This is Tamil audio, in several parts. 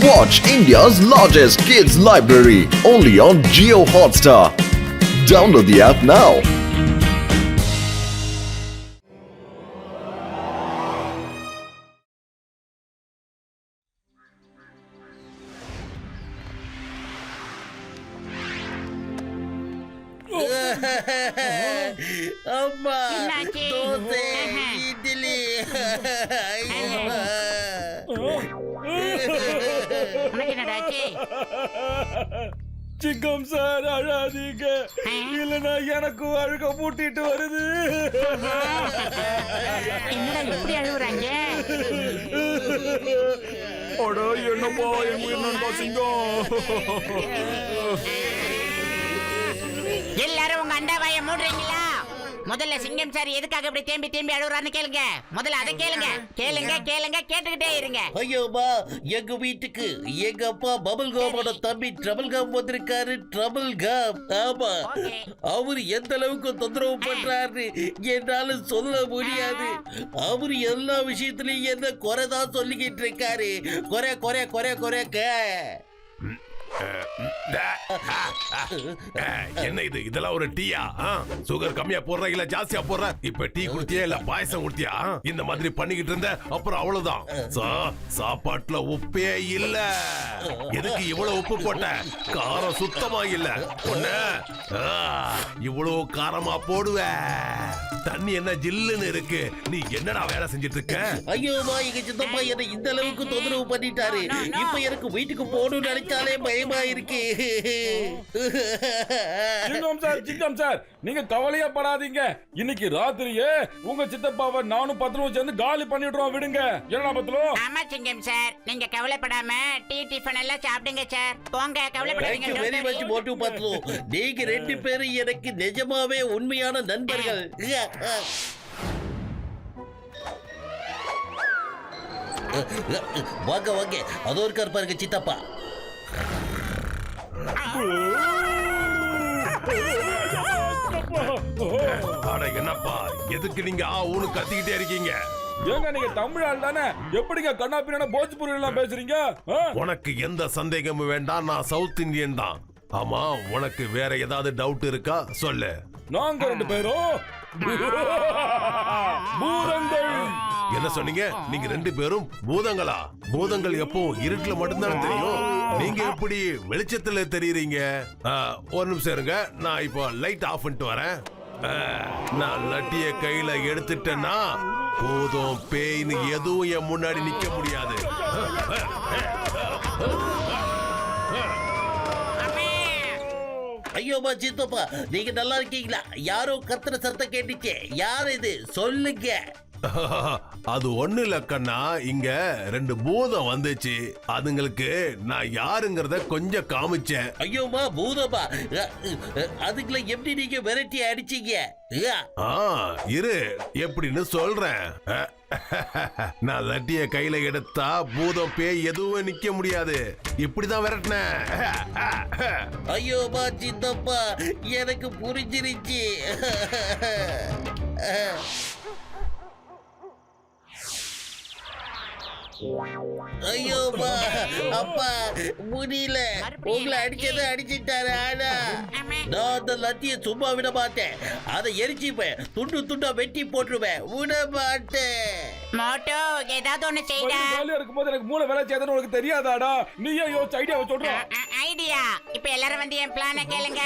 Watch India's largest kids library only on Jio Hotstar. Download the app now. அம்மா தோசை இட்லி சிங்கம் சார் அழாதீங்க, இல்லனா எனக்கு அழுக மூட்டிட்டு வருது. என்னடா எப்படி அழுகுறாங்க? அட என்னப்பா என் உயிர் நண்பா சிங்கம். எல்லாரும் உங்க அண்டாவாய மூடுறீங்களா? முதல்ல சிங்கம் சார் எதுக்காக இப்படி தேம்பி தேம்பி அழுகுறான்னு கேளுங்க. முதல்ல அதை கேளுங்க கேளுங்க கேளுங்க கேட்டுக்கிட்டே இருங்க. ஐயோமா, எங்க வீட்டுக்கு எங்க அப்பா பபுள் காமோட தம்பி ட்ரபிள் காம் வந்திருக்காரு. ட்ரபிள் காம், ஆமா, அவரு எந்த அளவுக்கு தொந்தரவு பண்றாரு என்னால சொல்ல முடியாது. அவரு எல்லா விஷயத்திலயும் என்ன குறைதான் சொல்லிக்கிட்டு இருக்காரு. குறை குறை குறை குறைக்க என்ன இது? இதெல்லாம் ஒரு டீயா? சுகர் கம்மியா போடுற இல்ல ஜாஸ்தியா போடுற? இப்ப டீ குடுத்தியா இல்ல பாயசம் குடுத்தியா? இந்த மாதிரி பண்ணிக்கிட்டு இருந்த அப்புறம் அவ்வளவுதான். சாப்பாட்டுல உப்பே இல்ல. எதுக்கு இவ்வளவு உப்பு போட்ட? காரம் சுத்தமா இல்ல. இவ்வளவு காரமா போடுவ? தண்ணி என்ன ஜில்லுன்னு இருக்கு. நீ என்னடா வேலை செஞ்சிட்டு இருக்க? ஐயோமா, எங்க சித்தப்பா என்ன இந்த அளவுக்கு தொந்தரவு பண்ணிட்டாரு. இப்ப எனக்கு வீட்டுக்கு போகணும்னு நினைச்சாலே பயமா இருக்கு. சிங்கம் சார் நீங்க கவலையா படாதீங்க. இன்னைக்கு ராத்திரியே உங்க சித்தப்பாவை நானும் பத்ரும் சேர்ந்து காலி பண்ணிடுறோம். விடுங்க. என்ன பத்ரும்? ஆமா சிங்கம் சார், நீங்க கவலைப்படாம டீ டிஃபன் எல்லாம் சாப்பிடுங்க சார். போங்க, கவலைப்படாதீங்க. வெரி மச் மோட்டு பத்ரும். நீங்க ரெண்டு பேரும் எனக்கு நிஜமாவே உண்மையான நண்பர்கள். வாங்க வாங்க, அதோ இருக்கார் பாருங்க சித்தப்பா. என்னப்பா எதுக்கு நீங்க ஊனு கத்திக்கிட்டே இருக்கீங்க? ஏங்க நீங்க தமிழால் தானே, எப்படிங்க கண்ணா பின்னா போஜ்பூரி எல்லாம் பேசுறீங்க? உனக்கு எந்த சந்தேகமும் வேண்டாம், நான் சவுத் இந்தியன் தான். ஆமா, உனக்கு வேற ஏதாவது டவுட் இருக்கா? சொல்லு. நாங்க ரெண்டு பேரும் பூதங்கள். என்ன சொன்னீங்க? நீங்க ரெண்டு பேரும் பூதங்களா? பூதங்கள் எப்போ இருட்டுல மட்டும்தான் தெரியும். நீங்க எப்படி வெளிச்சத்துல தெரியுறீங்க? ஒரு நிமிஷம் இருங்க, நான் இப்போ லைட் ஆஃப் பண்ணிட்டு வரேன். நான் லட்டிய கையில எடுத்துட்டேன்னா பூதம் பேய்னு எதுவும் என் முன்னாடி நிக்க முடியாது. ஐயோமா சித்தப்பா, நீங்க நல்லா இருக்கீங்களா? யாரோ கத்துற சத்தம் கேட்டுச்சே, யார் இது? சொல்லுங்க. அது ஒண்ணு இல்ல கண்ணா, இங்க ரெண்டு பூதம் வந்துச்சு. அதுங்களுக்கு நான் யாருங்கிறத கொஞ்சம் காமிச்சேன். ஐயோமா பூதமா, அதுக்குள்ள எப்படி நீங்க வெரைட்டி அடிச்சீங்க? இரு, எப்படின்னு சொல்றேன். நான் லட்டிய கையில எடுத்தா பூதம் பேய் எதுவும் நிக்க முடியாது. இப்படிதான் விரட்டினேன். ஐயோமா சித்தப்பா, எனக்கு புரிஞ்சிருச்சு. ஐயோமா, அப்பா முடியல. உங்களை அடிச்சதை அடிச்சுட்டாரு. ஆனா நான் அந்த லத்திய சும்மா விட மாட்டேன். அதை எரிச்சுப்பேன், துண்டு துண்டா வெட்டி போட்டுருவேன். விட மாட்டேன். மோட்டோ, ஏதாவது ஒண்ணு செய்டா. இருக்கும்போது எனக்கு மூளை வேலை செய்யறதுன்னு உனக்கு தெரியாதாடா? நீயே யோசிச்சு ஐடியாவை சொல்ற. ஐடியா? இப்ப எல்லாரும் வந்து என் பிளான கேளுங்க.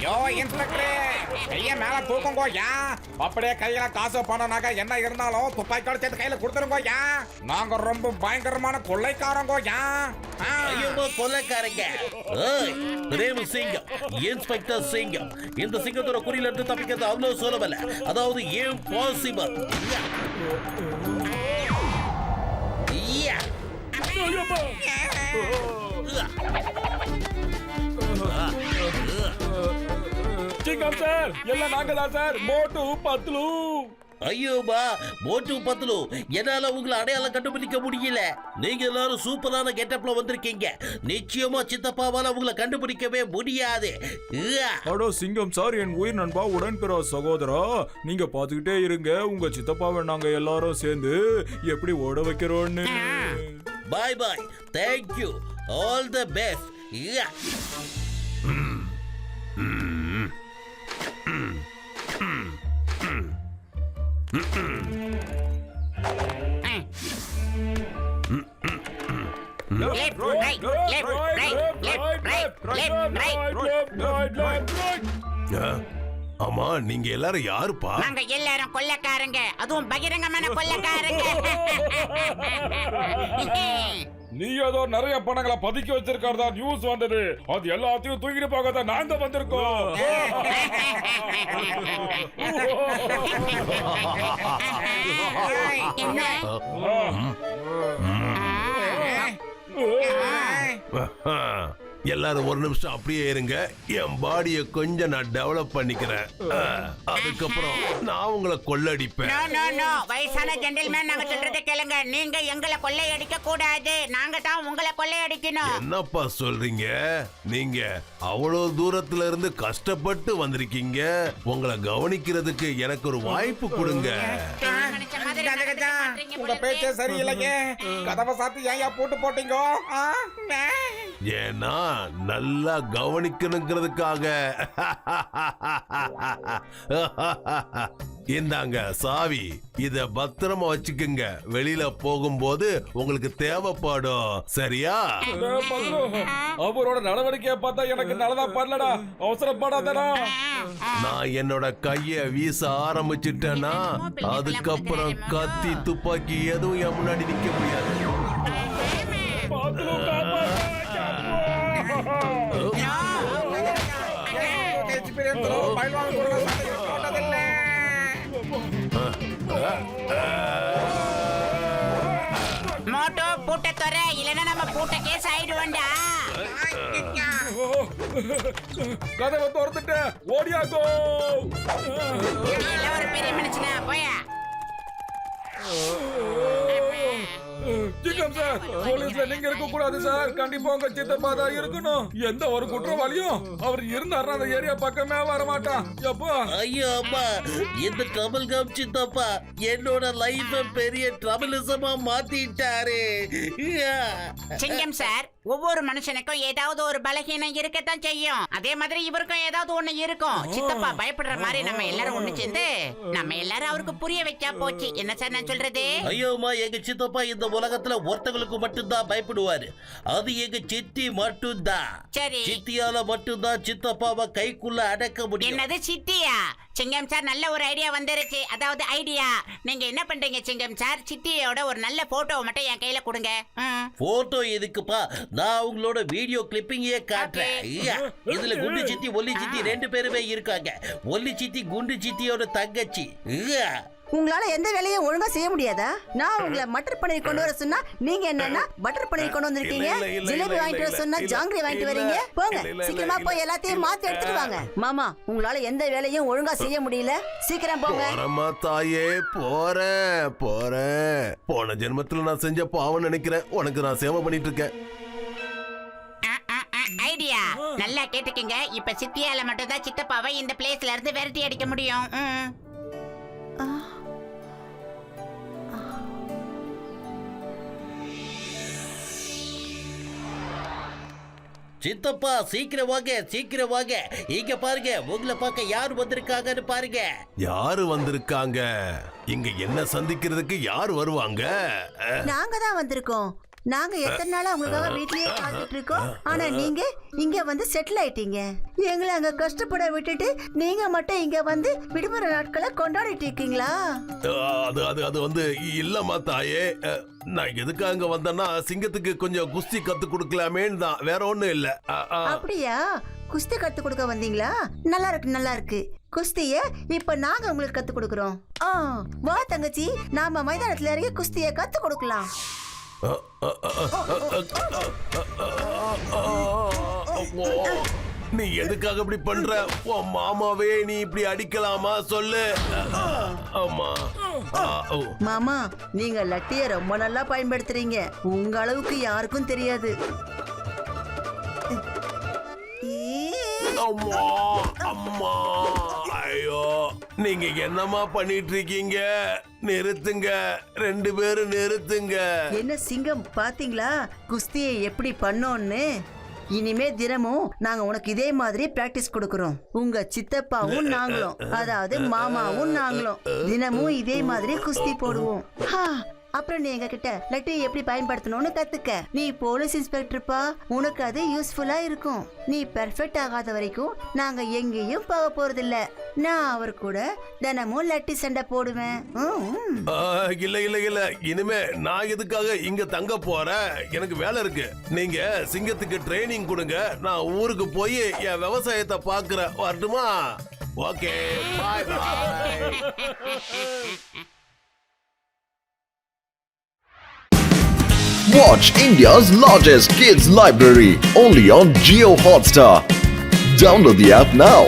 யோ இன்ஸ்பெக்டரே, கைய மேல தூக்குங்கோயா. அப்படியே கையில காசு பணம்னாக்க என்ன இருந்தாலும் துப்பாக்கியோட சேர்த்து கையில கொடுத்துருங்கோயா. நாங்க ரொம்ப பயங்கரமான கொள்ளைக்காரங்கோயா. ஐயோ கொள்ளைக்காரங்க. பிரேம் சிங்கம், இன்ஸ்பெக்டர் சிங்கம். இந்த சிங்கத்தோட குறியில இருந்து தப்பிக்கிறது அவ்வளவு சுலபம். அதாவது இம்பாசிபிள். சிங்கம் சார், எல்லாம் நாங்க தான் சார். மோட்டு பத்லு. ஐயோமா மோட்டு பத்லு, என்னால உங்களை அடையாளம் கண்டுபிடிக்க முடியல. நீங்க எல்லாரும் சூப்பரான கெட்டப்ல வந்திருக்கீங்க. நிச்சயமா சித்தப்பாவால உங்களை கண்டுபிடிக்கவே முடியாது. அடோ சிங்கம் சார், என் உயிர் நண்பா, உடன்பிற சகோதரா, நீங்க பாத்துக்கிட்டே இருங்க. உங்க சித்தப்பாவை நாங்க எல்லாரும் சேர்ந்து எப்படி ஓட வைக்கிறோம்னு. Bye bye, thank you, all the best. Left, right, left, right, left, right, left, right. ஆமா, நீங்க எல்லாரும் யாருப்பா? நாங்க எல்லாரும் கொள்ளக்காரங்க, அதுவும் பகிரங்கமான கொள்ளக்காரங்க. நீ ஏதோ நிறைய பணங்களை பதுக்கி வச்சிருக்கிறதா நியூஸ் வந்தது. அது எல்லாத்தையும் தூக்கிட்டு போக நாங்க வந்திருக்கோம். எல்லாரும் ஒரு நிமிஷம் அப்படியே இருங்க. என் பாடியை கொஞ்சம் நான் டெவலப் பண்ணிக்கிறேன். அதுக்கப்புறம் நான் உங்களை கொள்ளடிப்பேன். No, no, no. வயசான ஜென்டில்மேன், நாங்க சொல்றதை கேளுங்க. நீங்க எங்களை கொள்ளையடிக்க கூடாது, நாங்க தான் உங்களை கொள்ளையடிக்கணும். என்னப்பா சொல்றீங்க? நீங்க அவ்வளவு தூரத்துல இருந்து கஷ்டப்பட்டு வந்திருக்கீங்க. உங்களை கவனிக்கிறதுக்கு எனக்கு ஒரு வாய்ப்பு கொடுங்க. உங்க பேச்சே சரியில்லைங்க. கதவை சாத்தி ஏன் போட்டு போட்டீங்க? ஏன்னா நல்லா கவனிக்கணுங்கிறதுக்காக. இந்தாங்க சாவி, இத பத்திரமா வச்சுக்குங்க. வெளியில போகும்போது உங்களுக்கு தேவைப்படும். சரியா? அவரோட நடவடிக்கையை பார்த்தா எனக்கு நல்லதா பண்ணலடா. அவசரப்படாதடா. நான் என்னோட கைய வீச ஆரம்பிச்சிட்டேன்னா அதுக்கப்புறம் கத்தி துப்பாக்கி எதுவும் என் முன்னாடி நிக்க முடியாது. மோட்டோ பூட்ட தர, இல்லைன்னா நம்ம பூட்ட கேஸ் ஆயிடுவோம்டா. கதவை திறந்துட்டு ஓடியாகோ. எல்லாம் ஒரு பெரிய மனுஷனா போயா. சிங்கம் சார், போலீஸ்ல நீங்க இருக்க கூடாது சார். கண்டிப்பா உங்க சித்தப்பா தான் இருக்கணும். எந்த ஒரு குற்றவாளியும் அவர் இருந்தாருன்னா அந்த ஏரியா பக்கமே வர மாட்டான். எப்போ ஐயோ அம்மா, இந்த ட்ரபிள் கம் சித்தப்பா என்னோட லைஃப பெரிய ட்ரபிளிசமா மாத்திட்டாரு. சிங்கம் சார், ஒவ்வொரு மனுஷனுக்கும் ஏதாவது ஒரு பலகீனம் இருக்கத்தான் செய்யும். அதே மாதிரி இவருக்கும் ஏதாவது ஒண்ணு இருக்கும். சித்தப்பா பயப்படுற மாதிரி நம்ம எல்லாரும் ஒண்ணு சேர்ந்து நம்ம எல்லாரும் அவருக்கு புரிய வைச்சா போச்சு. என்ன சார் நான் சொல்றது? ஐயோமா, எங்க சித்தப்பா இந்த உலகத்துல ஒருத்தங்களுக்கு மட்டும்தான் பயப்படுவாரு. அது எங்க சித்தி மட்டும்தான். சரி. சித்தியால மட்டும்தான் சித்தப்பாவை கைக்குள்ள அடக்க முடியும். என்னது சித்தியா? சிங்கம் சார், நல்ல ஒரு ஐடியா வந்துருச்சு. அதாவது ஐடியா. நீங்க என்ன பண்றீங்க சிங்கம் சார்? சித்தியோட ஒரு நல்ல போட்டோவை மட்டும் என் கையில கொடுங்க. போட்டோ எதுக்குப்பா? நான் உங்களோட வீடியோ கிளிப்பிங்கே காட்டுறேன். இதுல குண்டு சித்தி ஒல்லி சித்தி ரெண்டு பேருமே இருக்காங்க. ஒல்லி சித்தி குண்டு சித்தியோட தங்கச்சி. உங்களால எந்த வேலையும் ஒழுங்கா செய்ய முடியாதா? நான் உங்களை மட்டர் பன்னீர் கொண்டு வர சொன்னா நீங்க என்னன்னா பட்டர் பன்னீர் கொண்டு வந்திருக்கீங்க. ஜிலேபி வாங்கிட்டு வர சொன்னா ஜாங்கிரி வாங்கிட்டு வரீங்க. போங்க, சீக்கிரமா போய் எல்லாத்தையும் மாத்தி எடுத்துட்டு வாங்க. மாமா, உங்களால எந்த வேலையும் ஒழுங்கா செய்ய முடியல. சீக்கிரம் போங்க. போறமா தாயே, போறேன். போன ஜென்மத்துல நான் செஞ்ச பாவம் நினைக்கிறேன். உனக்கு நான் சேவை பண்ணிட்டு இருக்கேன். ஐடியா நல்லா கேட்டுக்கங்க. இப்ப சித்தியால மட்டும் தான் சித்தப்பாவை இந்த பிளேஸ்ல இருந்து விரட்டி அடிக்க முடியும். சித்தப்பா சீக்கிரம் வாங்க. இங்க பாருங்க, உங்களை பார்க்க யாரு வந்திருக்காங்கன்னு பாருங்க. யாரு வந்திருக்காங்க? இங்க என்ன சந்திக்கிறதுக்கு யார் வருவாங்க? நாங்க தான் வந்திருக்கோம். நாங்க எத்தனை நாளா உங்களுக்காக வீட்லயே காத்துட்டு இருக்கோம். ஆனா நீங்க இங்க வந்து செட்டில் ஆயிட்டீங்க. எங்களை அங்க கஷ்டப்பட விட்டுட்டு நீங்க மட்டும் இங்க வந்து விடுமுறை நாட்களை கொண்டாடிட்டு இருக்கீங்களா? அது வந்து இல்லம்மா தாயே. நான் எதுக்கு அங்க வந்தேன்னா சிங்கத்துக்கு கொஞ்சம் குஸ்தி கத்து கொடுக்கலாமேன்னு தான், வேற ஒண்ணும் இல்ல. அப்படியா? குஸ்தி கத்து கொடுக்க வந்தீங்களா? நல்லா இருக்கு. குஸ்திய இப்ப நாங்க உங்களுக்கு கத்து கொடுக்கறோம். வா தங்கச்சி, நாம மைதானத்துல இறங்கி குஸ்திய கத்து கொடுக்கலாம். நீ எதுக்காக இப்படி பண்ற? உன் மாமாவே நீ இப்படி அடிக்கலாமா சொல்லு. ஆமா. ஓ. மாமா நீங்க லட்டிய ரொம்ப நல்லா பயன்படுத்துறீங்க. உங்க அளவுக்கு யாருக்கும் தெரியாது. அம்மா அம்மா ஐயோ நீங்க என்னமா பண்ணிட்டு இருக்கீங்க? நிறுத்துங்க, 2 பேரும் நிறுத்துங்க. என்ன சிங்கம் பாத்தீங்களா குஸ்தியை எப்படி பண்ணோன்னு? இனிமே தினமும் நாங்க உனக்கு இதே மாதிரி பிராக்டிஸ் கொடுக்கறோம். உங்க சித்தப்பாவும் நாங்களும், அதாவது மாமாவும் நாங்களும் தினமும் இதே மாதிரி குஸ்தி போடுவோம். அப்புறம் நீ எங்க கிட்ட லட்டியை எப்படி பயன்படுத்தணும்னு கத்துக்க. நீ போலீஸ் இன்ஸ்பெக்டர்ப்பா, உனக்கு அது யூஸ்ஃபுல்லா இருக்கும். நீ பெர்ஃபெக்ட் ஆகாத வரைக்கும் நாங்க எங்கேயும் போக போறதில்ல. நான் அவர் கூட தினமும் லட்டி சண்டை போடுவேன். இல்ல இல்ல இல்ல, இனிமே நான் எதுக்காக இங்க தங்க போறேன்? எனக்கு வேலை இருக்கு. நீங்க சிங்கத்துக்கு ட்ரைனிங் கொடுங்க, நான் ஊருக்கு போய் என் விவசாயத்தை பாக்குறேன். வரட்டுமா? Okay, bye bye. Watch India's largest kids library only on Jio Hotstar. Download the app now.